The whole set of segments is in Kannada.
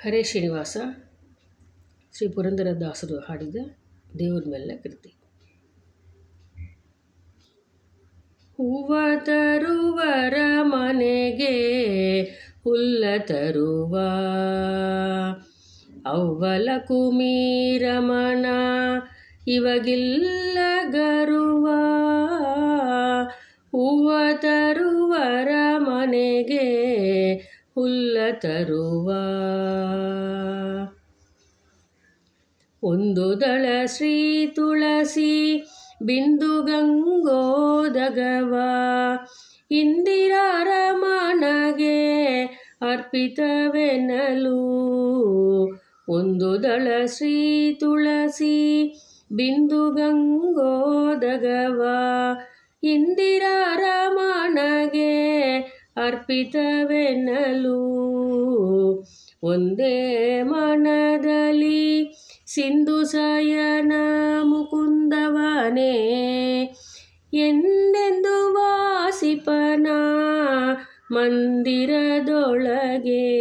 ಹರೇ ಶ್ರೀನಿವಾಸ ಶ್ರೀ ಪುರಂದರದಾಸರು ಹಾಡಿದ ದೇವ್ರ ಮೇಲೆ ಕೃತಿ. ಹೂವ ತರುವರ ಮನೆಗೆ ಹುಲ್ಲ ತರುವ ಅವ್ವಲ ಕುಮೀರಮಣ ಇವಗಿಲ್ಲ ಗರುವ. ಹೂವ ತರುವರ ಮನೆಗೆ ಹುಲ್ಲ ತರುವ ಒಂದು ದಳ ಶ್ರೀ ತುಳಸಿ ಬಿಂದು ಗಂಗೋದಗವ ಇಂದಿರಾರಮಣಗೆ ಅರ್ಪಿತವೆನಲು. ಒಂದು ದಳ ಶ್ರೀ ತುಳಸಿ ಬಿಂದು ಗಂಗೋದಗವ ಇಂದಿರಾರಮಣಗೆ ಅರ್ಪಿತವೆನಲು. ಒಂದೇ ಮನದಲ್ಲಿ ಸಿಂಧು ಶಯನ ಮುಕುಂದವನೇ ಎಂದೆಂದು ವಾಸಿಪನ ಮಂದಿರದೊಳಗೆ.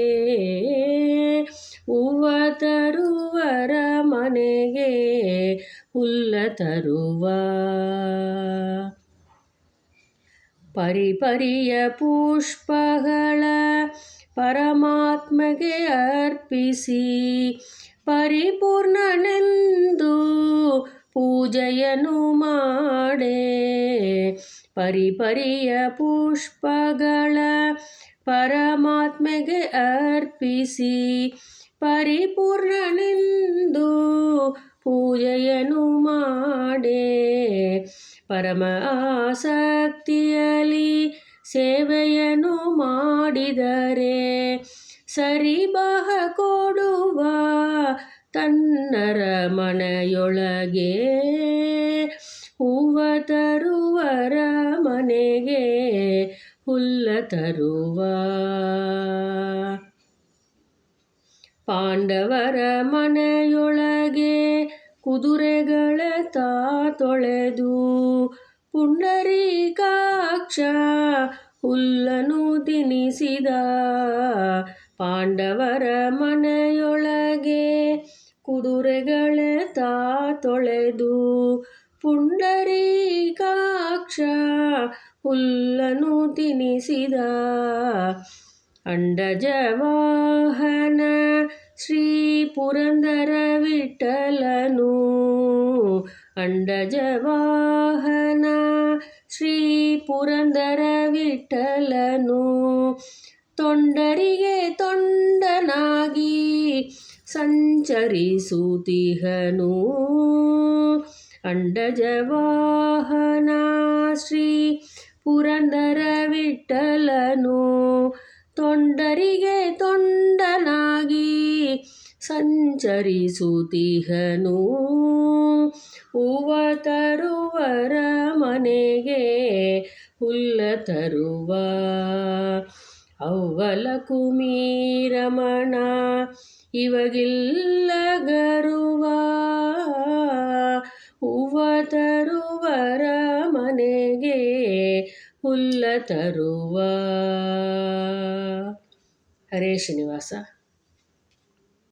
ಹೂವ ತರುವರ ಮನೆಗೆ ಹುಲ್ಲ ತರುವ ಪರಿಪರಿಯ ಪುಷ್ಪಗಳ ಪರಮಾತ್ಮಗೆ ಅರ್ಪಿಸಿ ಪರಿಪೂರ್ಣನೆಂದು ಪೂಜೆಯನ್ನು ಮಾಡೆ. ಪರಿಪರಿಯ ಪುಷ್ಪಗಳ ಪರಮಾತ್ಮೆಗೆ ಅರ್ಪಿಸಿ ಪರಿಪೂರ್ಣನೆಂದು ಪೂಜೆಯನ್ನು ಮಾಡೆ. ಪರಮ ಆಸಕ್ತಿಯಲ್ಲಿ ಸೇವೆಯನ್ನು ಮಾಡಿದರೆ ಸರಿಬಹ ಕೊಡುವ ತನ್ನರ ಮನೆಯೊಳಗೆ. ಹೂವ ತರುವರ ಮನೆಗೆ ಹುಲ್ಲ ತರುವ ಪಾಂಡವರ ಮನೆಯೊಳಗೆ ಕುದುರೆಗಳ ತಾ ತೊಳೆದು ಪುಂಡರೀಕಾಕ್ಷ ಹುಲ್ಲನ್ನು ತಿನಿಸಿದ. ಪಾಂಡವರ ಮನೆಯೊಳಗೆ ಕುದುರೆಗಳ ತಾ ತೊಳೆದು ಪುಂಡರೀಕಾಕ್ಷ ಹುಲ್ಲನ್ನು ತಿನಿಸಿದ. ಅಂಡಜವಾಹನ ಶ್ರೀ ಪುರಂದರ ವಿಠಲನು ಅಂಡಜವಾಹನ ಶ್ರೀ ಪುರಂದರ ವಿಠಲನು ತೊಂಡರಿಗೆ ತೊಂಡನಾಗಿ ಸಂಚರಿಸುತ್ತಿಹನು. ಅಂಡಜವಾಹನ ಶ್ರೀ ಪುರಂದರ ವಿಠಲನು ತೊಂಡರಿಗೆ ತೊಂಡನಾಗಿ ಸಂಚರಿಸುತ್ತಿಹನು. ಹೂವ ತರುವರ ಮನೆಗೆ ಹುಲ್ಲ ತರುವ ಅವ್ವಲ ಕುಮೀರಮಣ ಇವಗಿಲ್ಲ ಗರುವ. ಹೂವ ತರುವರ ಮನೆಗೆ ಹುಲ್ಲ ತರುವ. ಹರೇ ಶ್ರೀನಿವಾಸ.